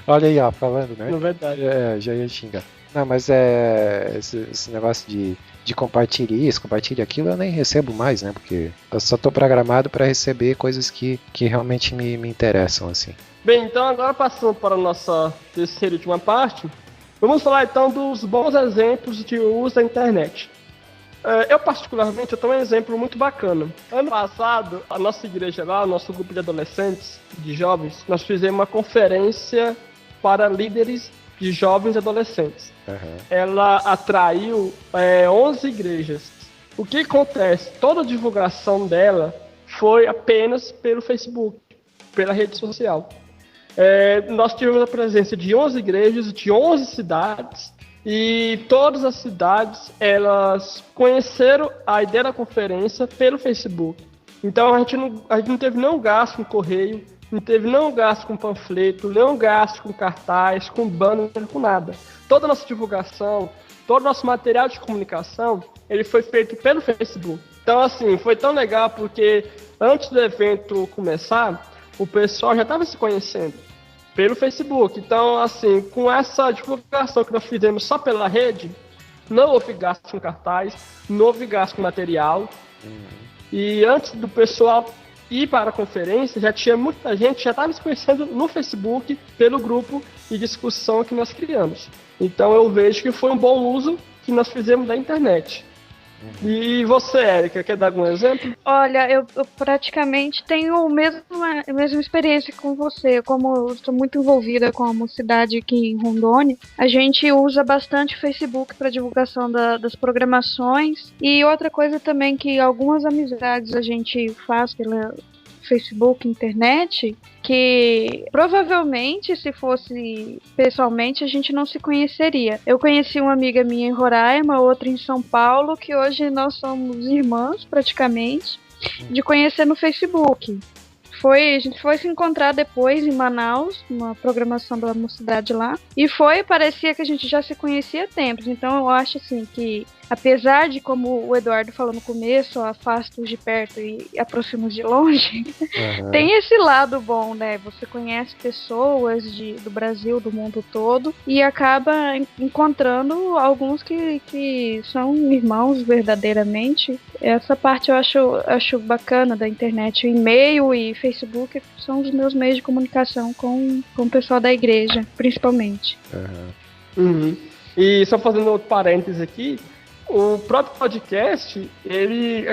S1: Olha aí, ó, falando, né?
S3: Na verdade.
S1: Já ia xingar. Não, mas esse negócio de compartilhar isso, compartilhar aquilo, eu nem recebo mais, né? Porque eu só tô programado para receber coisas que realmente me interessam, assim.
S3: Bem, então agora passando para a nossa terceira e última parte, vamos falar então dos bons exemplos de uso da internet. Eu particularmente, eu tenho um exemplo muito bacana. Ano passado, a nossa igreja lá, o nosso grupo de adolescentes, de jovens, nós fizemos uma conferência para líderes de jovens e adolescentes.
S1: Uhum.
S3: Ela atraiu 11 igrejas. O que acontece? Toda a divulgação dela foi apenas pelo Facebook, pela rede social. Nós tivemos a presença de 11 igrejas, de 11 cidades, e todas as cidades, elas conheceram a ideia da conferência pelo Facebook. Então a gente não teve nenhum gasto com correio, não teve nenhum gasto com panfleto, nenhum gasto com cartaz, com banner, com nada. Toda a nossa divulgação, todo o nosso material de comunicação, ele foi feito pelo Facebook. Então assim, foi tão legal porque antes do evento começar, o pessoal já estava se conhecendo pelo Facebook. Então, assim, com essa divulgação que nós fizemos só pela rede, não houve gasto com cartaz, não houve gasto com material. E antes do pessoal ir para a conferência, já tinha muita gente, já estava se conhecendo no Facebook, pelo grupo de discussão que nós criamos. Então, eu vejo que foi um bom uso que nós fizemos da internet. E você, Érica, quer dar algum exemplo?
S2: Olha, eu praticamente tenho a mesma experiência com você. Como eu estou muito envolvida com a mocidade aqui em Rondônia, a gente usa bastante o Facebook para divulgação das programações. E outra coisa também que algumas amizades a gente faz pela Facebook, internet, que provavelmente se fosse pessoalmente a gente não se conheceria. Eu conheci uma amiga minha em Roraima, outra em São Paulo, que hoje nós somos irmãs praticamente, de conhecer no Facebook. A gente foi se encontrar depois em Manaus, numa programação da mocidade lá, e parecia que a gente já se conhecia há tempos. Então eu acho assim que, apesar de, como o Eduardo falou no começo, afasta os de perto e aproxima os de longe, tem esse lado bom, né? Você conhece pessoas do Brasil, do mundo todo, e acaba encontrando alguns que são irmãos verdadeiramente. Essa parte eu acho bacana da internet. O e-mail e Facebook são os meus meios de comunicação com o pessoal da igreja, principalmente.
S3: E só fazendo outro parênteses aqui, o próprio podcast, ele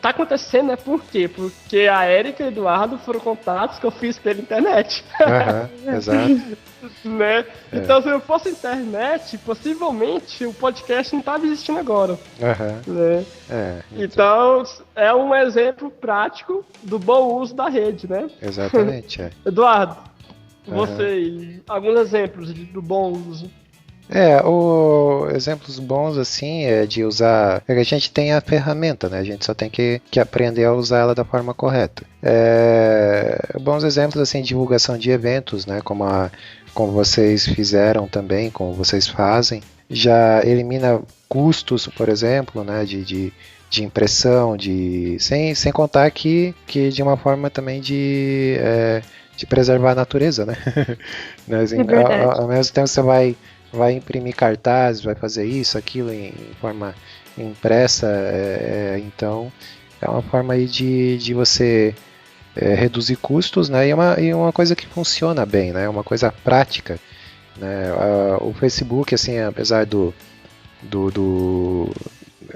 S3: tá acontecendo, né? Por quê? Porque a Érica e o Eduardo foram contatos que eu fiz pela internet.
S1: Exato.
S3: Né? Então, se não fosse internet, possivelmente o podcast não estava existindo agora. Né? Então, é um exemplo prático do bom uso da rede, né?
S1: Exatamente.
S3: Eduardo, você, alguns exemplos do bom uso.
S1: Exemplos bons assim é de usar. A gente tem a ferramenta, né? A gente só tem que aprender a usar ela da forma correta. Bons exemplos assim, divulgação de eventos, né? Como vocês fizeram também, como vocês fazem. Já elimina custos, por exemplo, né? De impressão, sem contar que de uma forma também de preservar a natureza, né? Ao mesmo tempo você vai imprimir cartazes, vai fazer isso, aquilo em forma impressa, então é uma forma aí de você reduzir custos, né? E uma coisa que funciona bem, né? Uma coisa prática, né? O Facebook, assim, apesar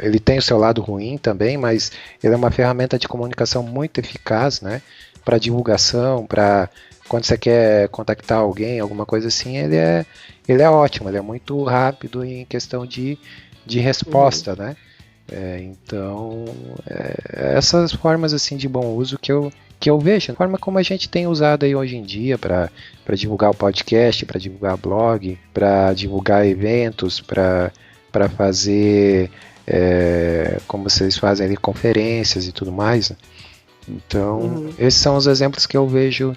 S1: ele tem o seu lado ruim também, mas ele é uma ferramenta de comunicação muito eficaz, né? Para divulgação, para quando você quer contactar alguém, alguma coisa assim, ele é ótimo, ele é muito rápido em questão de resposta, né? Então, essas formas assim de bom uso que eu vejo, a forma como a gente tem usado aí hoje em dia para divulgar o podcast, para divulgar blog, para divulgar eventos, para fazer, como vocês fazem ali, conferências e tudo mais. Então, esses são os exemplos que eu vejo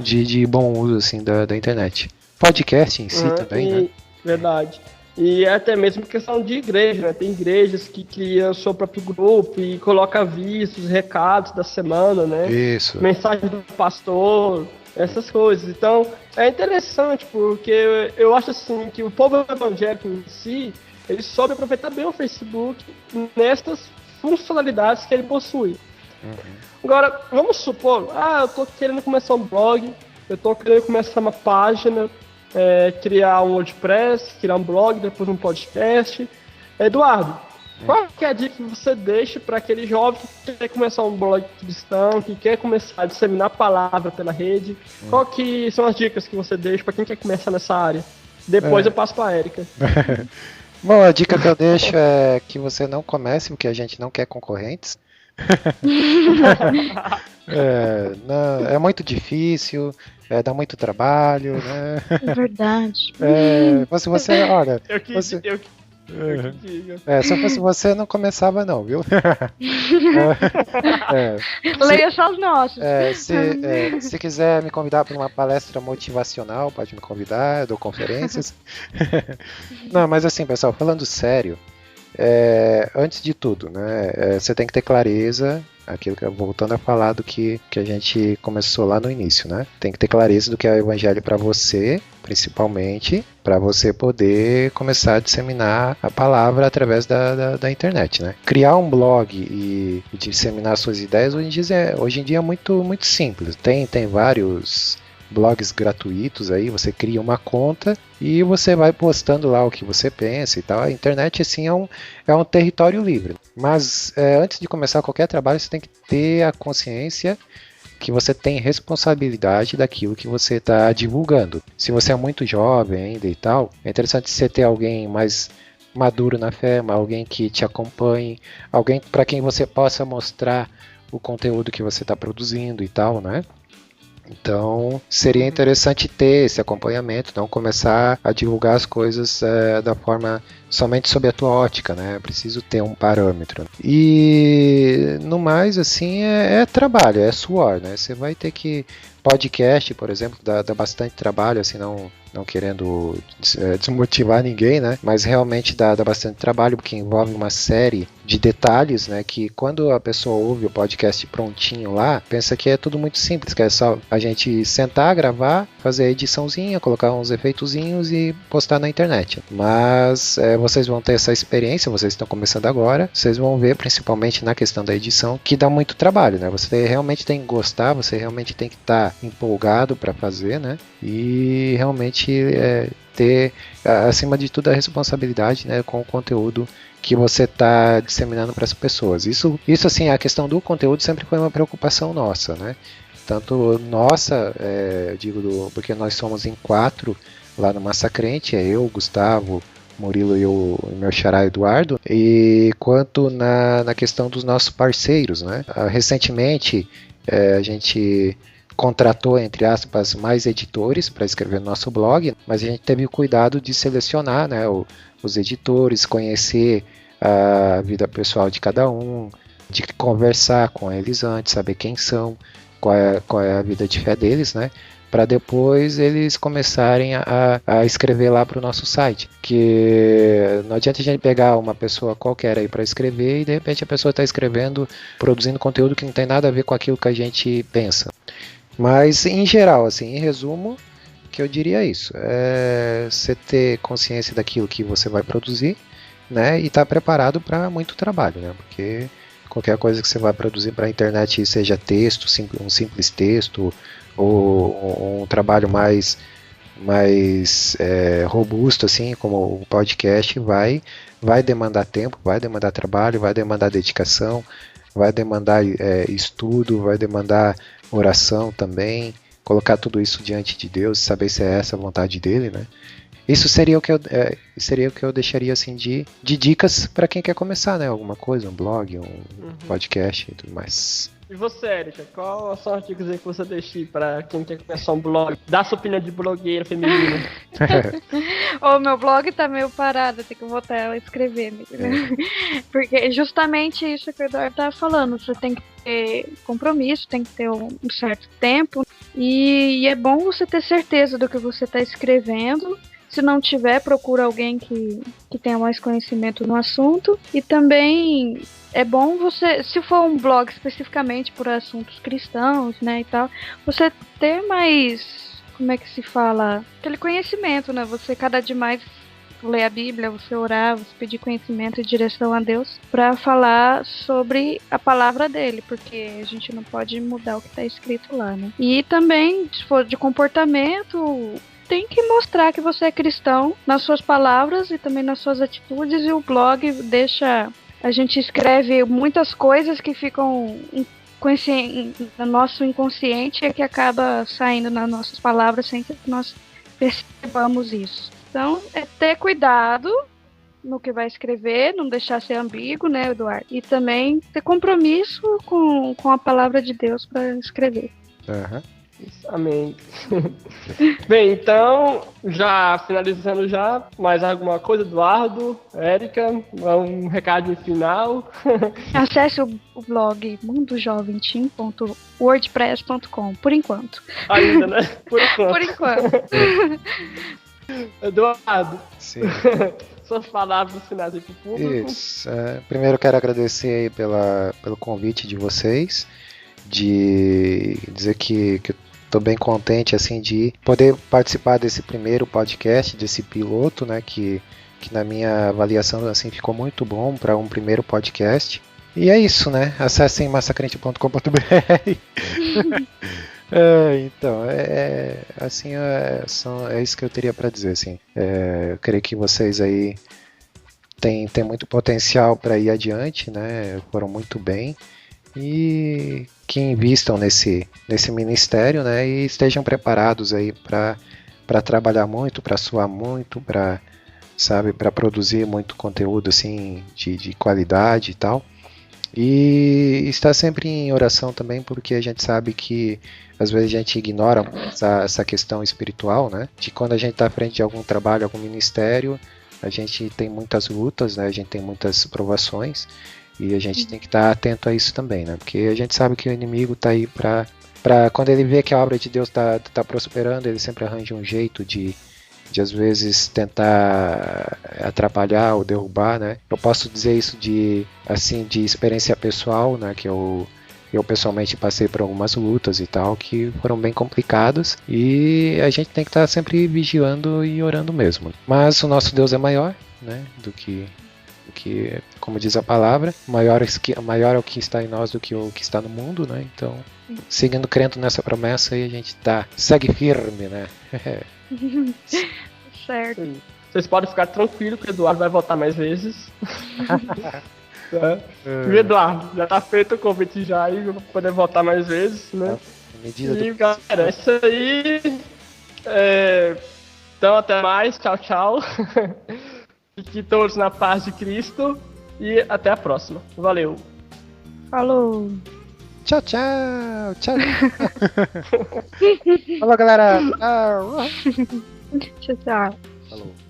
S1: de bom uso assim da internet. Podcast em si também, né?
S3: Verdade. E até mesmo questão de igreja, né? Tem igrejas que criam seu próprio grupo e coloca avisos, recados da semana, né?
S1: Isso.
S3: Mensagem do pastor, essas coisas. Então, é interessante porque eu acho assim que o povo evangélico em si, ele soube aproveitar bem o Facebook nestas funcionalidades que ele possui. Agora, vamos supor, eu tô querendo começar um blog, eu tô querendo começar uma página, criar um WordPress, criar um blog, depois um podcast. Eduardo, qual que é a dica que você deixa para aquele jovem que quer começar um blog cristão, que quer começar a disseminar a palavra pela rede? Qual que são as dicas que você deixa para quem quer começar nessa área? Depois eu passo para a Érica.
S1: Bom, a dica que eu deixo é que você não comece, porque a gente não quer concorrentes. É muito difícil, dá muito trabalho, né?
S2: É verdade.
S1: Se você, olha, se eu fosse você, não começava não, viu?
S2: Leia só os nossos.
S1: Se quiser me convidar para uma palestra motivacional, pode me convidar, eu dou conferências. Não, mas assim, pessoal, falando sério, antes de tudo, né, você tem que ter clareza, voltando a falar do que a gente começou lá no início, né? Tem que ter clareza do que é o evangelho para você, principalmente, para você poder começar a disseminar a palavra através da internet, né? Criar um blog e disseminar suas ideias hoje em dia é muito, muito simples. Tem vários blogs gratuitos aí, você cria uma conta e você vai postando lá o que você pensa e tal. A internet assim é um território livre, mas antes de começar qualquer trabalho você tem que ter a consciência que você tem responsabilidade daquilo que você está divulgando. Se você é muito jovem ainda e tal, é interessante você ter alguém mais maduro na fé, alguém que te acompanhe, alguém para quem você possa mostrar o conteúdo que você está produzindo e tal, né? Então, seria interessante ter esse acompanhamento, não começar a divulgar as coisas da forma somente sob a tua ótica, né? Preciso ter um parâmetro. E, no mais, assim, é trabalho, é suor, né? Você vai ter que... Podcast, por exemplo, dá bastante trabalho, assim, não querendo desmotivar ninguém, né? Mas realmente dá bastante trabalho, porque envolve uma série de detalhes, né? Que quando a pessoa ouve o podcast prontinho lá, pensa que é tudo muito simples, que é só a gente sentar, gravar, fazer a ediçãozinha, colocar uns efeitozinhos e postar na internet. Mas vocês vão ter essa experiência, vocês estão começando agora, vocês vão ver, principalmente na questão da edição, que dá muito trabalho, né? Você realmente tem que gostar, você realmente tem que estar empolgado para fazer, né? E realmente ter, acima de tudo, a responsabilidade, né, com o conteúdo que você está disseminando para as pessoas. Isso assim, a questão do conteúdo sempre foi uma preocupação nossa, né? Tanto nossa, eu digo, porque nós somos em 4 lá no Massacrente, eu, Gustavo, Murilo e o meu xará Eduardo, e quanto na questão dos nossos parceiros, né? Recentemente a gente contratou, entre aspas, mais editores para escrever no nosso blog, mas a gente teve o cuidado de selecionar, né, os editores, conhecer a vida pessoal de cada um, de conversar com eles antes, saber quem são, qual é a vida de fé deles, né? Para depois eles começarem a escrever lá para o nosso site. Que não adianta a gente pegar uma pessoa qualquer aí para escrever e de repente a pessoa está escrevendo, produzindo conteúdo que não tem nada a ver com aquilo que a gente pensa. Mas em geral, assim, em resumo, que eu diria isso: é você ter consciência daquilo que você vai produzir, né? E estar preparado para muito trabalho, né? Porque qualquer coisa que você vai produzir para a internet, seja texto, um simples texto, ou um trabalho mais robusto, assim, como o podcast, vai demandar tempo, vai demandar trabalho, vai demandar dedicação, vai demandar estudo, vai demandar oração também, colocar tudo isso diante de Deus, saber se é essa a vontade dele, né? Isso seria o que eu deixaria assim de dicas para quem quer começar, né? Alguma coisa, um blog, podcast e tudo mais.
S3: E você, Erika, qual são as dicas aí que você deixa para quem quer começar um blog? Dá sua opinião de blogueira feminina.
S2: O meu blog tá meio parado, tem que voltar a escrever. Porque justamente isso que o Eduardo tava falando, você tem que ter compromisso, tem que ter um certo tempo. E é bom você ter certeza do que você está escrevendo. Se não tiver, procura alguém que tenha mais conhecimento no assunto. E também é bom você, se for um blog especificamente por assuntos cristãos, né, e tal, você ter mais, como é que se fala? Aquele conhecimento, né? Você cada dia mais ler a Bíblia, você orar, você pedir conhecimento e direção a Deus para falar sobre a palavra dele, porque a gente não pode mudar o que está escrito lá, né? E também, se for de comportamento, tem que mostrar que você é cristão nas suas palavras e também nas suas atitudes, e o blog deixa... A gente escreve muitas coisas que ficam no nosso inconsciente e que acaba saindo nas nossas palavras sem que nós percebamos isso. Então, é ter cuidado no que vai escrever, não deixar ser ambíguo, né, Eduardo? E também ter compromisso com a palavra de Deus para escrever.
S1: Uhum.
S3: Isso, amém. Bem, então, já finalizando já, mais alguma coisa, Eduardo, Erika, um recado final?
S2: Acesse o blog mundojoventim.wordpress.com, por enquanto.
S3: Ainda, né? Por enquanto.
S2: Por enquanto.
S3: Eduardo,
S1: Sim.
S3: Suas palavras finais aí pro público.
S1: Isso. Primeiro eu quero agradecer aí pelo convite de vocês, de dizer que estou bem contente assim de poder participar desse primeiro podcast, desse piloto, né, que na minha avaliação assim ficou muito bom para um primeiro podcast. E é isso, né? Acessem massacrente.com.br. Então, assim, é isso que eu teria para dizer, assim. Eu creio que vocês aí têm muito potencial para ir adiante, né? Foram muito bem. E que invistam nesse ministério, né? E estejam preparados aí para trabalhar muito, para suar muito, para produzir muito conteúdo assim de qualidade e tal. E estar sempre em oração também, porque a gente sabe que às vezes a gente ignora essa questão espiritual, né? De quando a gente está à frente de algum trabalho, algum ministério, a gente tem muitas lutas, né? A gente tem muitas provações e a gente tem que estar atento a isso também, né? Porque a gente sabe que o inimigo está aí para quando ele vê que a obra de Deus está prosperando, ele sempre arranja um jeito de às vezes tentar atrapalhar ou derrubar, né? Eu posso dizer isso de experiência pessoal, né? Que eu pessoalmente passei por algumas lutas e tal, que foram bem complicadas, e a gente tem que estar sempre vigiando e orando mesmo. Mas o nosso Deus é maior, né? Do que como diz a palavra, maior é o que está em nós do que o que está no mundo, né? Então, seguindo crendo nessa promessa, aí a gente segue firme, né?
S2: Certo.
S3: Vocês podem ficar tranquilos que o Eduardo vai voltar mais vezes. Eduardo, já tá feito o convite já aí, pra poder voltar mais vezes, né? E galera, é isso aí. Então até mais, tchau, tchau. Fiquem todos na paz de Cristo e até a próxima. Valeu.
S2: Falou.
S1: Tchau, tchau. Tchau. Falou, galera. Tchau.
S2: Tchau, tchau.
S1: Falou.